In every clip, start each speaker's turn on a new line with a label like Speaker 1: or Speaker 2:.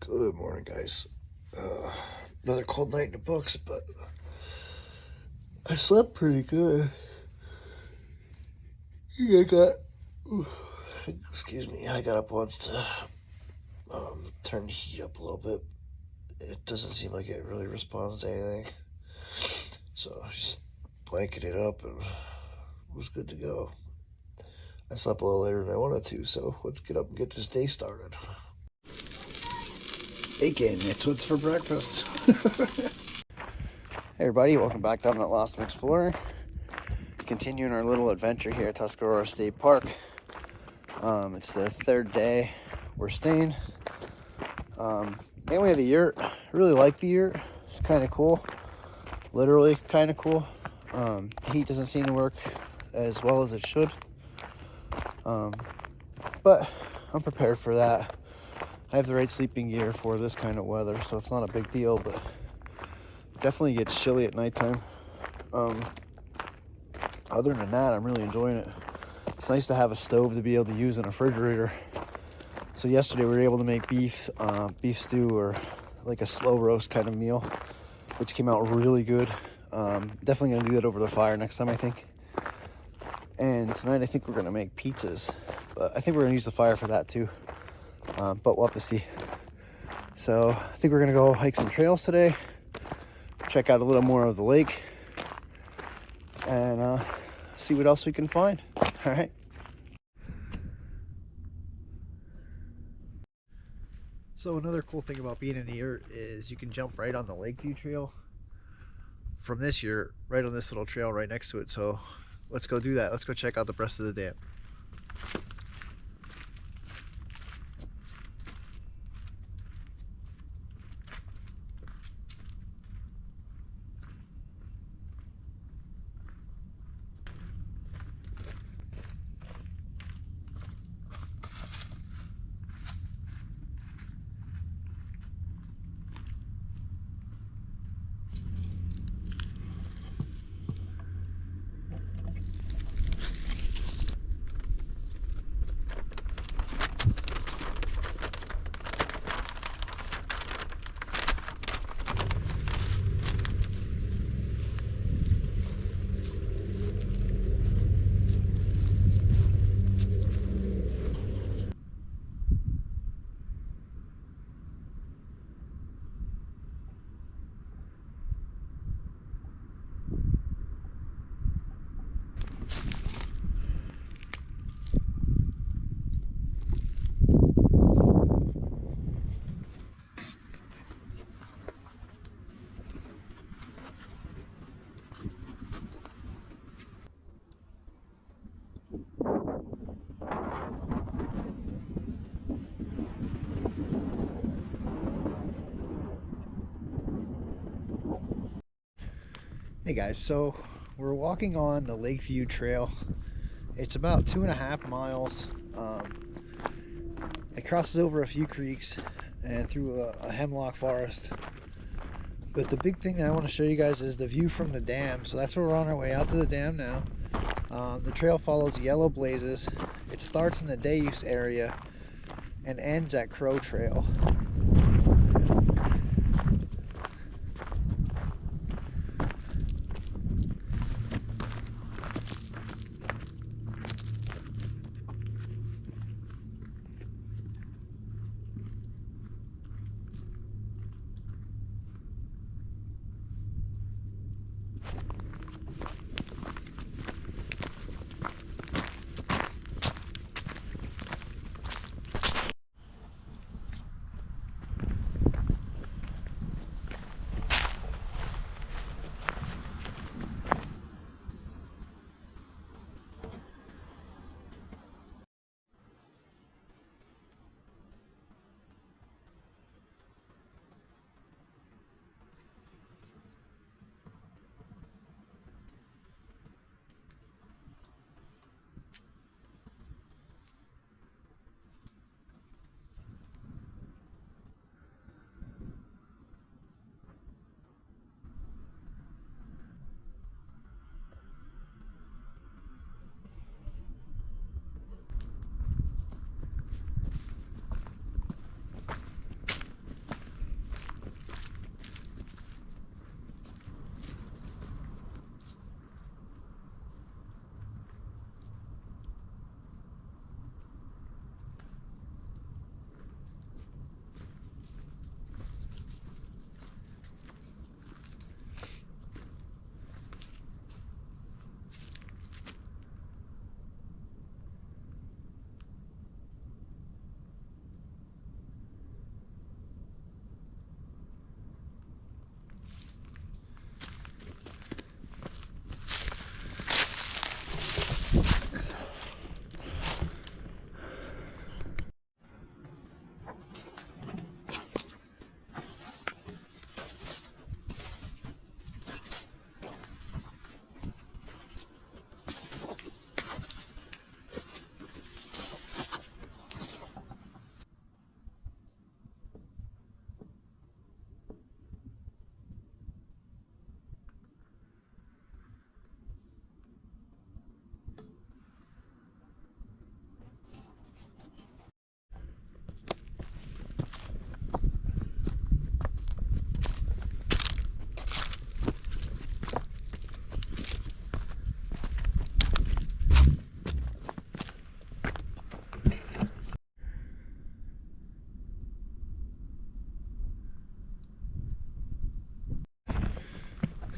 Speaker 1: Good morning, guys. Another cold night in the books, but I slept pretty good. I got, excuse me, I got up once to turn the heat up a little bit. It doesn't seem like it really responds to anything, so I just blanketed it up and it was good to go. I slept a little later than I wanted to, so let's get up and get this day started. Bacon, it's what's for breakfast. Hey everybody, welcome back to I'm Not Lost and Exploring. Continuing our little adventure here at Tuscarora State Park. It's the third day we're staying. And we have a yurt. I really like the yurt. It's kind of cool. Literally kind of cool. The heat doesn't seem to work as well as it should. But I'm prepared for that. I have the right sleeping gear for this kind of weather, so it's not a big deal, but definitely gets chilly at nighttime. Other than that, I'm really enjoying it. It's nice to have a stove to be able to use in a refrigerator. So yesterday we were able to make beef stew, or like a slow roast kind of meal, which came out really good. Definitely gonna do that over the fire next time, I think. And tonight I think we're gonna make pizzas, but I think we're gonna use the fire for that too. But we'll have to see. So I think we're gonna go hike some trails today, check out a little more of the lake, and see what else we can find. All right. So another cool thing about being in the yurt is you can jump right on the Lakeview Trail from this yurt, right on this little trail right next to it. So let's go do that. Let's go check out the rest of the dam. Hey guys, so we're walking on the Lakeview Trail. It's about 2.5 miles. It crosses over a few creeks and through a hemlock forest. But the big thing that I want to show you guys is the view from the dam. So that's where we're on our way out to the dam now. The trail follows Yellow Blazes. It starts in the day use area and ends at Crow Trail.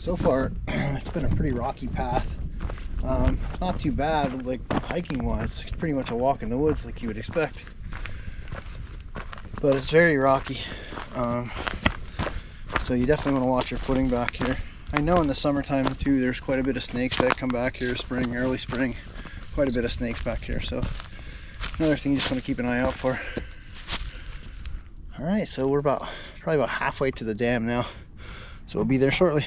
Speaker 1: So far, it's been a pretty rocky path. Not too bad, like hiking wise. It's pretty much a walk in the woods like you would expect. But it's very rocky. So you definitely want to watch your footing back here. I know in the summertime too, there's quite a bit of snakes that come back here, spring, early spring. Quite a bit of snakes back here. So another thing you just want to keep an eye out for. All right, so we're probably about halfway to the dam now. So we'll be there shortly.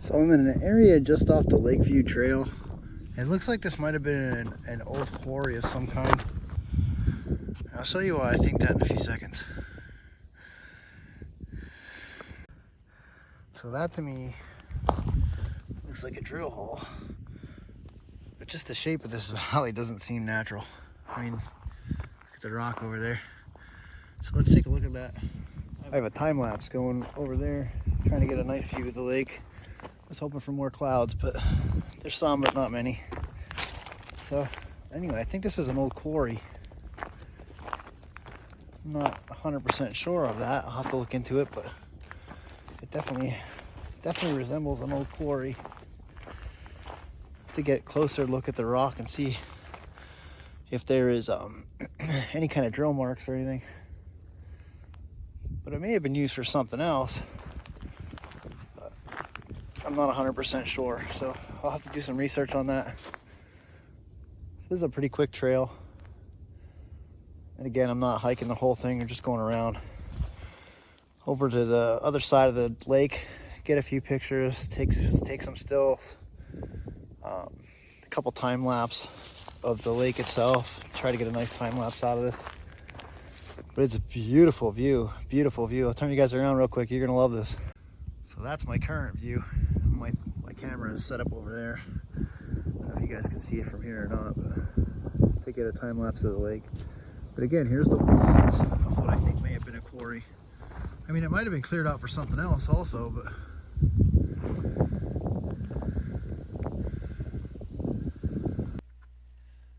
Speaker 1: So I'm in an area just off the Lakeview Trail. It looks like this might have been an old quarry of some kind. I'll show you why I think that in a few seconds. So that to me looks like a drill hole. But just the shape of this valley doesn't seem natural. I mean, look at the rock over there. So let's take a look at that. I have a time lapse going over there, trying to get a nice view of the lake. I was hoping for more clouds, but there's some, but not many. So anyway, I think this is an old quarry. I'm not 100% sure of that. I'll have to look into it, but it definitely resembles an old quarry. To get closer look at the rock and see if there is any kind of drill marks or anything. But it may have been used for something else. I'm not 100% sure, so I'll have to do some research on that. This is a pretty quick trail. And again, I'm not hiking the whole thing, I'm just going around over to the other side of the lake, get a few pictures, take some stills, a couple time lapse of the lake itself, try to get a nice time lapse out of this. But it's a beautiful view, beautiful view. I'll turn you guys around real quick, you're gonna love this. So that's my current view. My camera is set up over there. I don't know if you guys can see it from here or not, but to get a time lapse of the lake. But again, here's the walls of what I think may have been a quarry. I mean, it might have been cleared out for something else also, but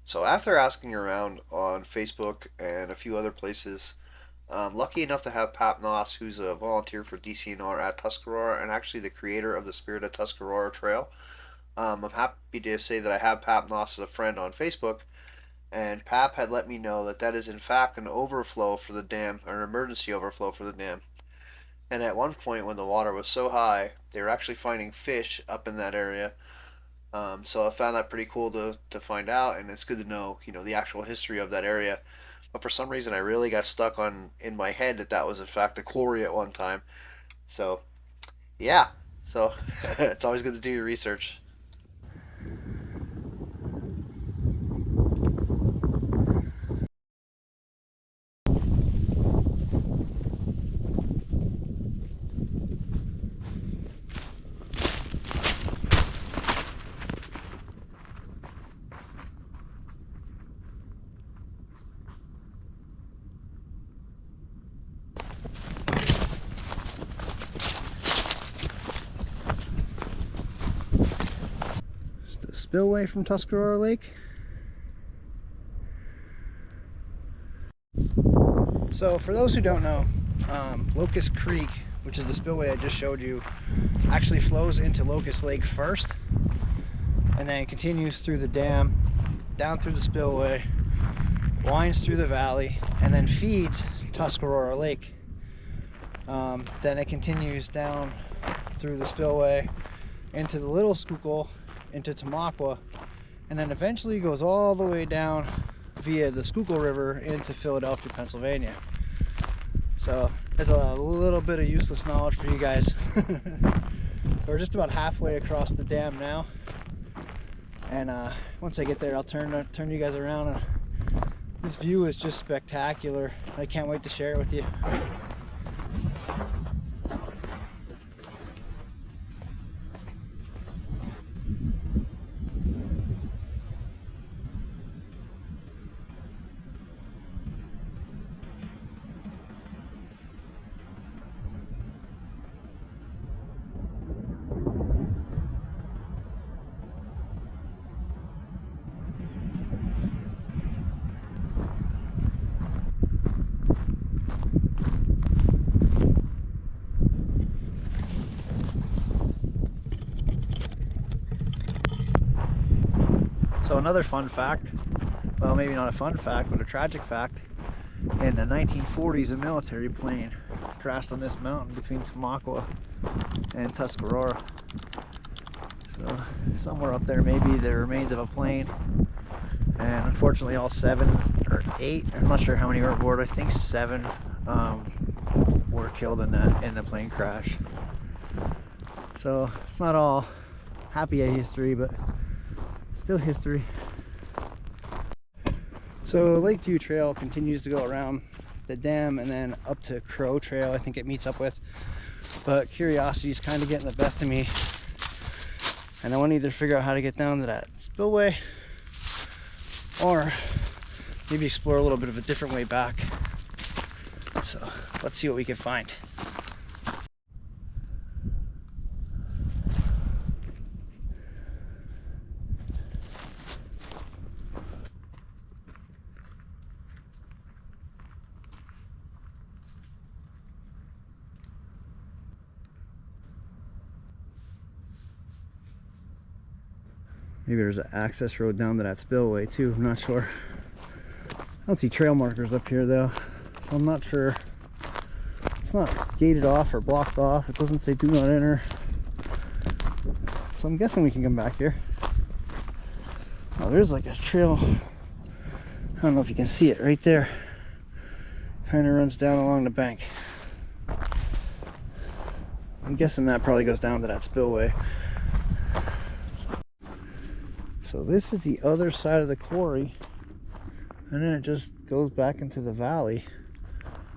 Speaker 1: so after asking around on Facebook and a few other places, I'm lucky enough to have Pat Noss, who's a volunteer for DCNR at Tuscarora and actually the creator of the Spirit of Tuscarora Trail. I'm happy to say that I have Pat Noss as a friend on Facebook, And Pap had let me know that that is in fact an overflow for the dam, or an emergency overflow for the dam. And at one point, when the water was so high, they were actually finding fish up in that area. So I found that pretty cool to find out, and it's good to know, the actual history of that area. But for some reason, I really got stuck on in my head that that was in fact a quarry at one time. So yeah, so it's always good to do your research. The spillway from Tuscarora Lake. So for those who don't know, Locust Creek, which is the spillway I just showed you, actually flows into Locust Lake first, and then continues through the dam, down through the spillway, winds through the valley, and then feeds Tuscarora Lake. Then it continues down through the spillway into the Little Schuylkill, into Tamaqua, and then eventually goes all the way down via the Schuylkill River into Philadelphia, Pennsylvania. So there's a little bit of useless knowledge for you guys. We're just about halfway across the dam now, and once I get there, I'll turn you guys around. And this view is just spectacular. I can't wait to share it with you. So another fun fact, well, maybe not a fun fact, but a tragic fact, in the 1940s a military plane crashed on this mountain between Tamaqua and Tuscarora. So somewhere up there maybe the remains of a plane, and unfortunately all 7 or 8, I'm not sure how many were aboard, I think 7 were killed in the plane crash. So it's not all happy history, but still history. So Lakeview Trail continues to go around the dam and then up to Crow Trail, I think it meets up with. But curiosity is kind of getting the best of me, and I want to either figure out how to get down to that spillway or maybe explore a little bit of a different way back. So let's see what we can find. Maybe there's an access road down to that spillway too, I'm not sure. I don't see trail markers up here though, so I'm not sure. It's not gated off or blocked off. It doesn't say do not enter. So I'm guessing we can come back here. Oh, there's like a trail. I don't know if you can see it right there. Kind of runs down along the bank. I'm guessing that probably goes down to that spillway. So this is the other side of the quarry, and then it just goes back into the valley.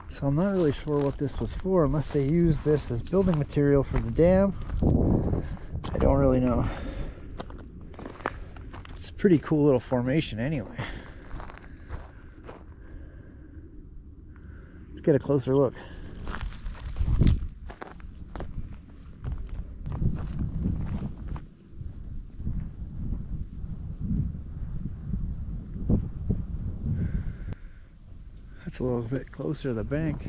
Speaker 1: So I'm not really sure what this was for, unless they used this as building material for the dam. I don't really know. It's a pretty cool little formation anyway. Let's get a closer look. That's a little bit closer to the bank.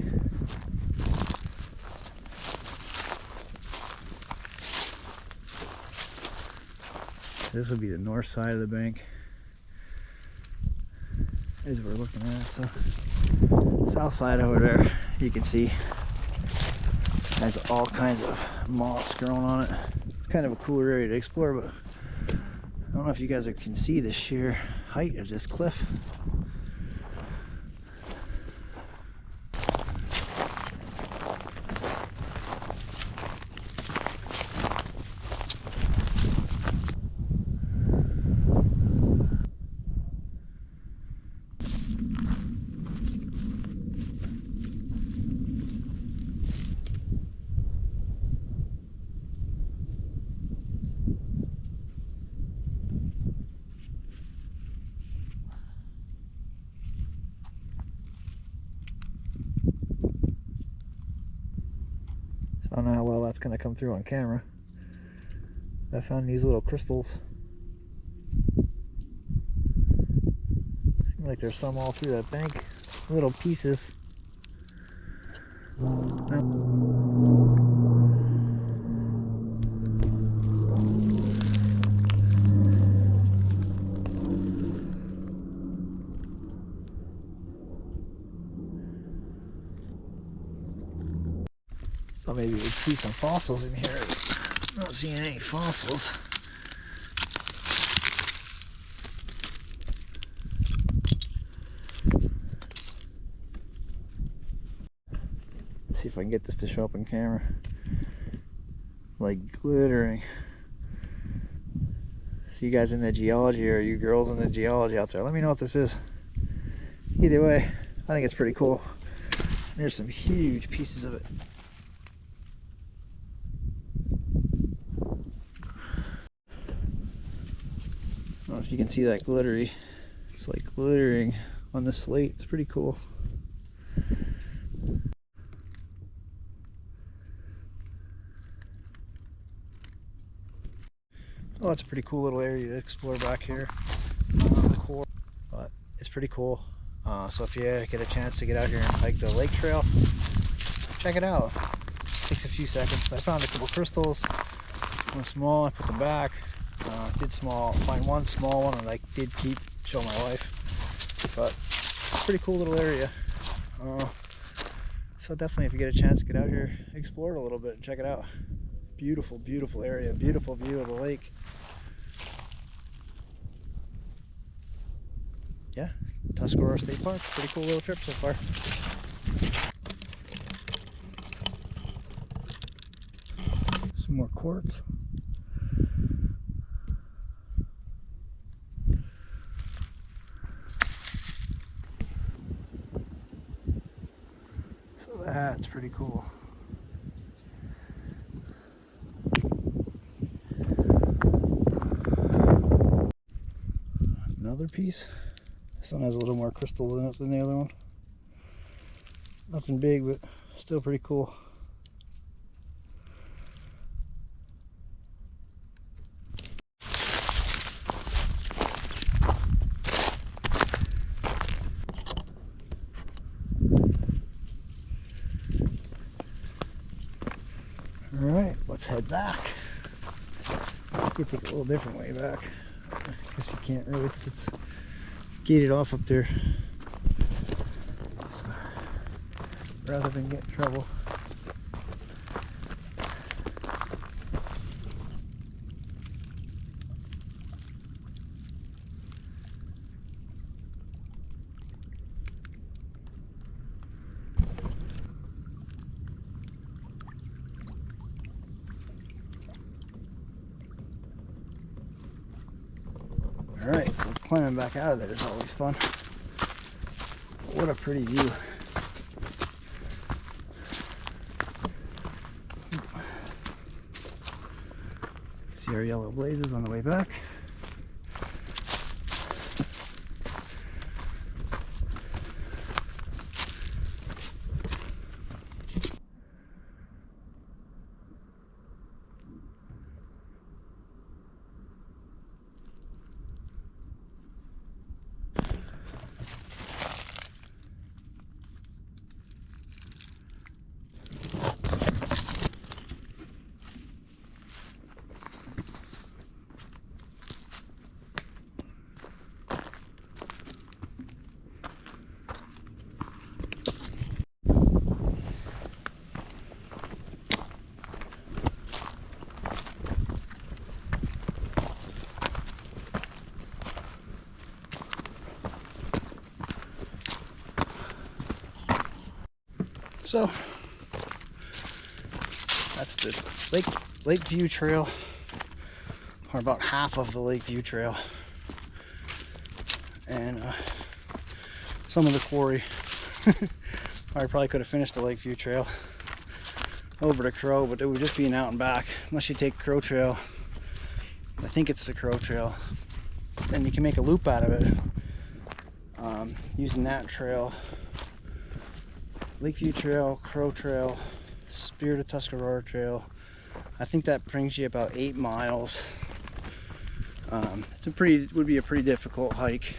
Speaker 1: This would be the north side of the bank. as we're looking at it. So south side over there, you can see has all kinds of moss growing on it. Kind of a cooler area to explore, but I don't know if you guys can see the sheer height of this cliff. I don't know how well that's going to come through on camera. I found these little crystals. Seems like there's some all through that bank. Little pieces. Thought maybe we'd see some fossils in here. Not seeing any fossils. See if I can get this to show up on camera. Like glittering. See you guys into geology, or you girls into geology out there, let me know what this is. Either way, I think it's pretty cool. There's some huge pieces of it. I don't know if you can see that glittery. It's like glittering on the slate. It's pretty cool. Well, that's a pretty cool little area to explore back here. But it's pretty cool. So if you get a chance to get out here and hike the lake trail, check it out. It takes a few seconds. I found a couple crystals. One small, I put them back. Did find one small one, and I did show my wife. But pretty cool little area. So definitely, if you get a chance, get out here, explore it a little bit, and check it out. Beautiful, beautiful area. Beautiful view of the lake. Yeah, Tuscarora State Park. Pretty cool little trip so far. Some more quartz. So that's pretty cool. Another piece. This one has a little more crystals in it than the other one. Nothing big, but still pretty cool. Alright, let's head back. You take a little different way back. I guess you can't really, because it's gated off up there. So, rather than get in trouble. Alright, so climbing back out of there is always fun. What a pretty view. See our yellow blazes on the way back. So that's the Lakeview Trail, or about half of the Lakeview Trail, and some of the quarry. I probably could have finished the Lakeview Trail over to Crow, but it would just be an out and back. Unless you take Crow Trail, I think it's the Crow Trail, then you can make a loop out of it using that trail. Lakeview Trail, Crow Trail, Spirit of Tuscarora Trail. I think that brings you about 8 miles. Would be a pretty difficult hike,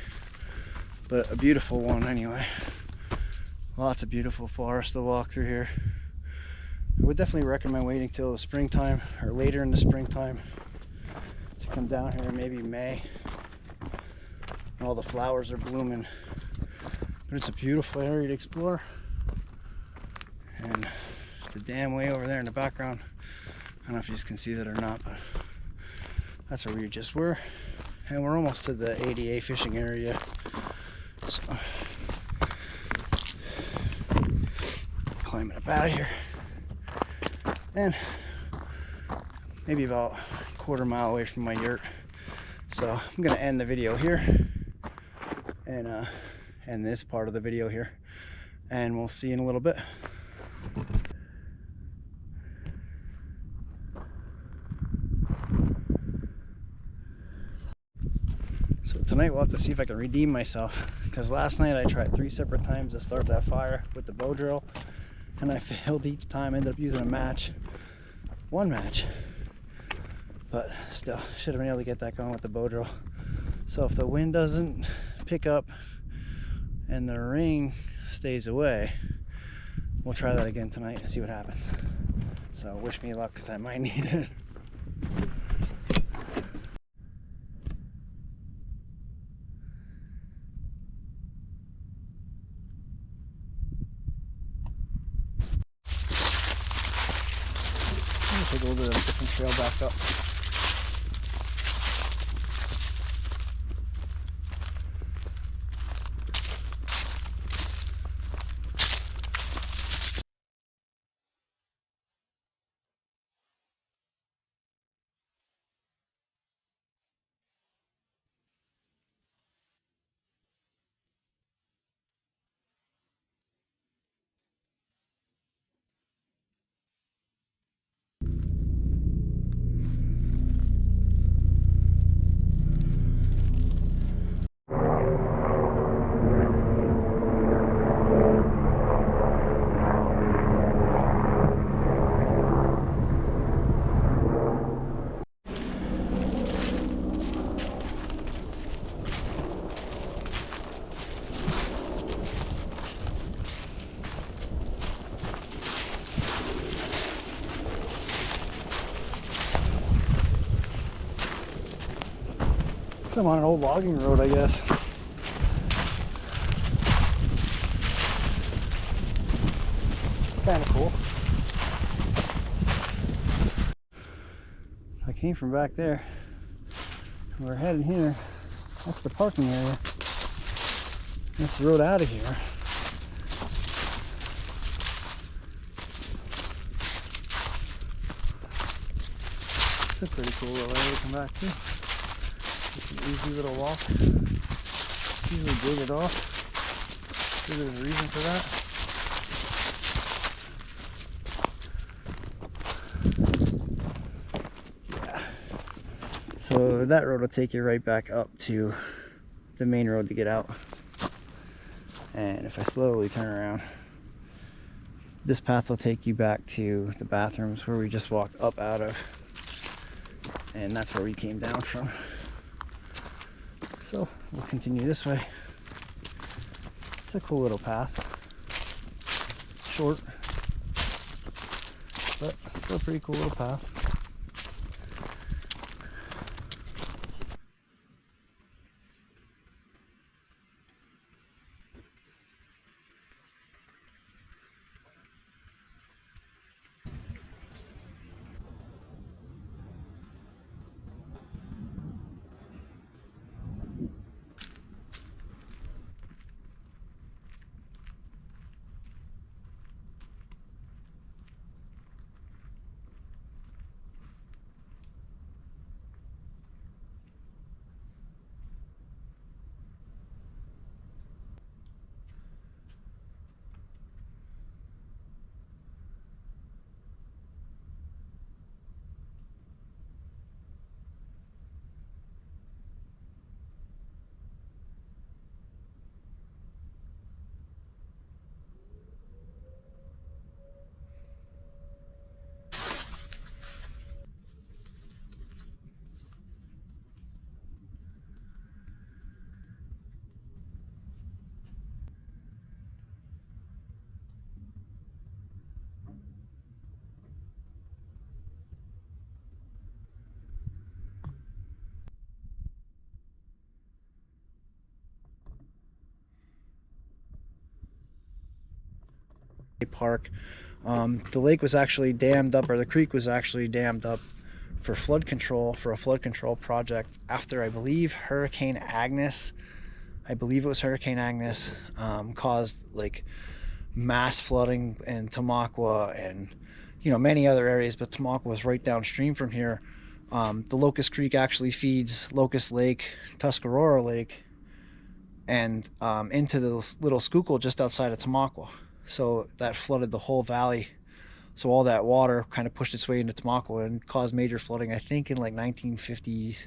Speaker 1: but a beautiful one anyway. Lots of beautiful forest to walk through here. I would definitely recommend waiting till the springtime or later in the springtime to come down here, maybe May. All the flowers are blooming, but it's a beautiful area to explore. And the dam way over there in the background, I don't know if you just can see that or not, but that's where we just were. And we're almost to the ADA fishing area. So, climbing up out of here. And maybe about a quarter-mile away from my yurt. So I'm gonna end the video here and end this part of the video here, and we'll see you in a little bit. So tonight we'll have to see if I can redeem myself, because last night I tried 3 separate times to start that fire with the bow drill, and I failed each time. I ended up using one match, but still should have been able to get that going with the bow drill. So if the wind doesn't pick up and the ring stays away, we'll try that again tonight and see what happens. So wish me luck, because I might need it. Take a little bit of a different trail back up. I'm on an old logging road, I guess. Kind of cool. I came from back there. We're heading here. That's the parking area. That's the road out of here. It's a pretty cool little area to come back to. It's an easy little walk. Usually gated off. Sure there's a reason for that. Yeah. So that road will take you right back up to the main road to get out. And if I slowly turn around, this path will take you back to the bathrooms where we just walked up out of. And that's where we came down from. So we'll continue this way. It's a cool little path. Short, but still a pretty cool little path. Park. The lake was actually dammed up, or the creek was actually dammed up for flood control, for a flood control project after, I believe, Hurricane Agnes. I believe it was Hurricane Agnes, caused like mass flooding in Tamaqua and, you know, many other areas, but Tamaqua was right downstream from here. The Locust Creek actually feeds Locust Lake, Tuscarora Lake, and into the Little Schuylkill just outside of Tamaqua. So that flooded the whole valley. So all that water kind of pushed its way into Tamaqua and caused major flooding, I think in like 1950s,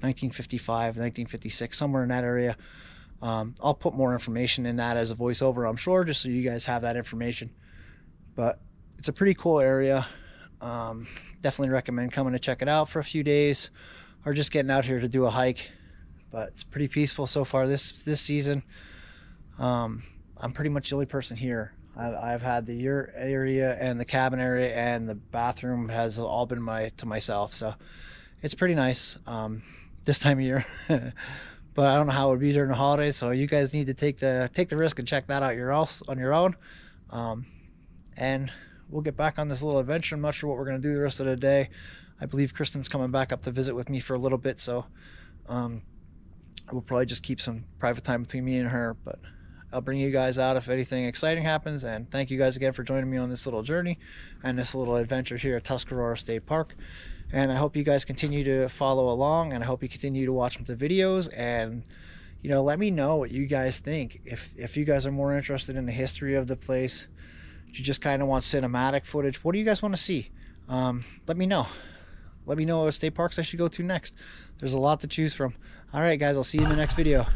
Speaker 1: 1955, 1956, somewhere in that area. I'll put more information in that as a voiceover, I'm sure, just so you guys have that information. But it's a pretty cool area. Definitely recommend coming to check it out for a few days, or just getting out here to do a hike. But it's pretty peaceful so far this season. I'm pretty much the only person here. I've had the Yurt area and the cabin area, and the bathroom has all been to myself. So it's pretty nice this time of year. But I don't know how it would be during the holidays. So you guys need to take the risk and check that out on your own. And we'll get back on this little adventure. I'm not sure what we're going to do the rest of the day. I believe Kristen's coming back up to visit with me for a little bit. So we'll probably just keep some private time between me and her. But I'll bring you guys out if anything exciting happens. And thank you guys again for joining me on this little journey and this little adventure here at Tuscarora State Park. And I hope you guys continue to follow along, and I hope you continue to watch the videos, and, you know, let me know what you guys think. If you guys are more interested in the history of the place, you just kind of want cinematic footage, what do you guys want to see? Let me know. Let me know what state parks I should go to next. There's a lot to choose from. All right, guys, I'll see you in the next video.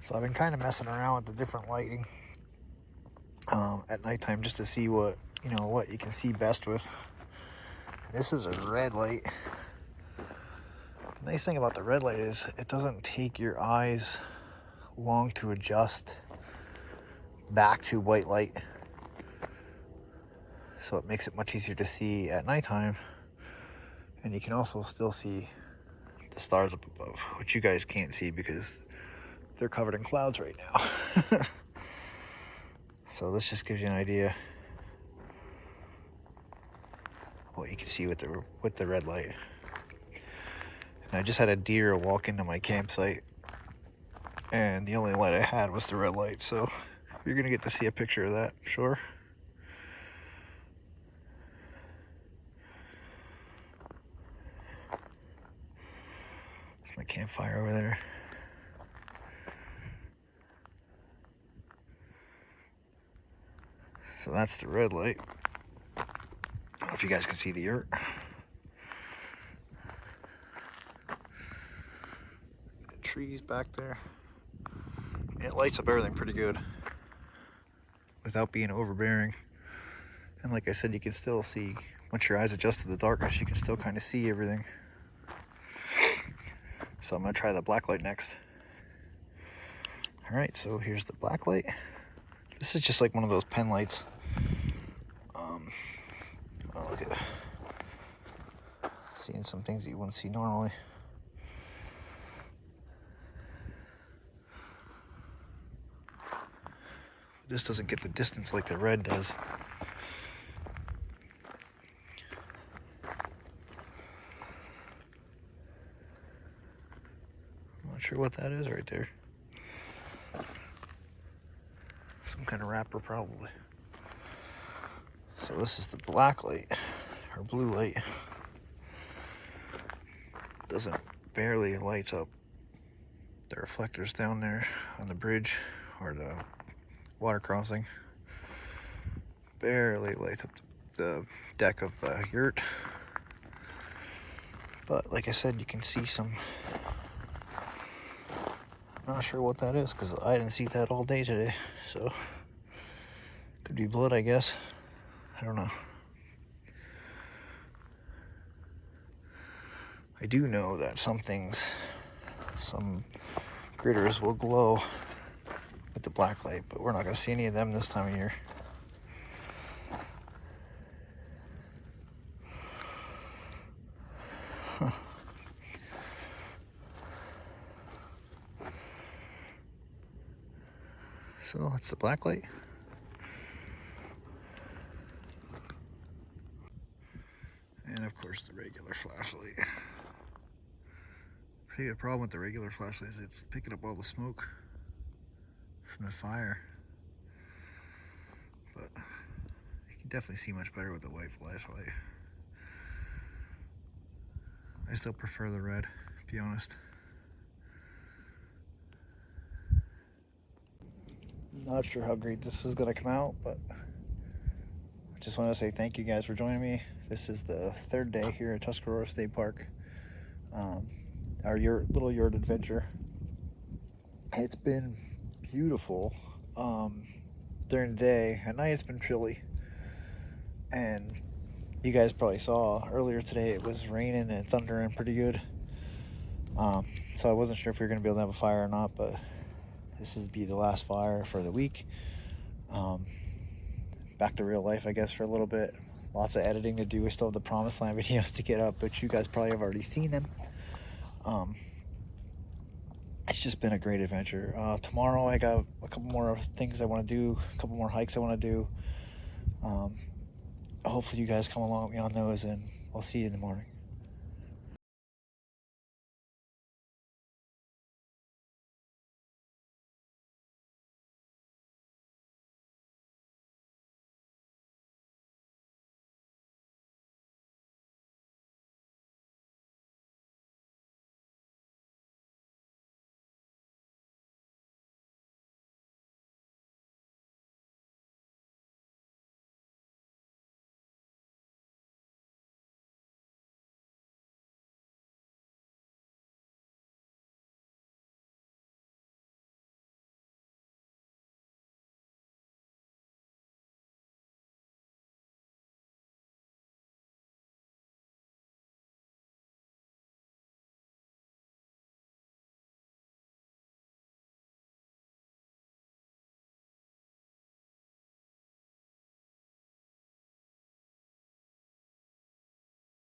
Speaker 1: So I've been kind of messing around with the different lighting at nighttime, just to see what you can see best with. This is a red light. The nice thing about the red light is it doesn't take your eyes long to adjust back to white light. So it makes it much easier to see at nighttime. And you can also still see the stars up above, which you guys can't see because they're covered in clouds right now. So this just gives you an idea what you can see with the red light. And I just had a deer walk into my campsite, and the only light I had was the red light. So you're gonna get to see a picture of that, sure. There's my campfire over there. So that's the red light. I don't know if you guys can see the yurt. The trees back there. It lights up everything pretty good without being overbearing. And like I said, you can still see, once your eyes adjust to the darkness, you can still kind of see everything. So I'm gonna try the black light next. All right, so here's the black light. This is just like one of those pen lights. Oh, look at seeing some things that you wouldn't see normally. This doesn't get the distance like the red does. sure what that is right there. Some kind of wrapper, probably. So this is the black light, or blue light. Doesn't barely lights up the reflectors down there on the bridge or the water crossing. Barely lights up the deck of the yurt. But like I said, you can see some. I'm not sure what that is because I didn't see that all day today. So could be blood, I guess. I don't know. I do know that some critters will glow with the black light, but we're not going to see any of them this time of year. Huh. So that's the black light. And of course the regular flashlight. Pretty good problem with the regular flashlight is it's picking up all the smoke from the fire. But you can definitely see much better with the white flashlight. I still prefer the red, to be honest. Not sure how great this is gonna come out, but I just want to say thank you guys for joining me. This is the third day here at Tuscarora State Park. Our little yurt adventure. It's been beautiful during the day. At night it's been chilly. And you guys probably saw earlier today it was raining and thundering pretty good. So I wasn't sure if we were going to be able to have a fire or not, but this is be the last fire for the week. Back to real life, I guess, for a little bit. Lots of editing to do. We still have the Promised Land videos to get up, but you guys probably have already seen them. It's just been a great adventure. Tomorrow I got a couple more things I want to do, a couple more hikes I want to do. Hopefully you guys come along with me on those, and I'll see you in the morning.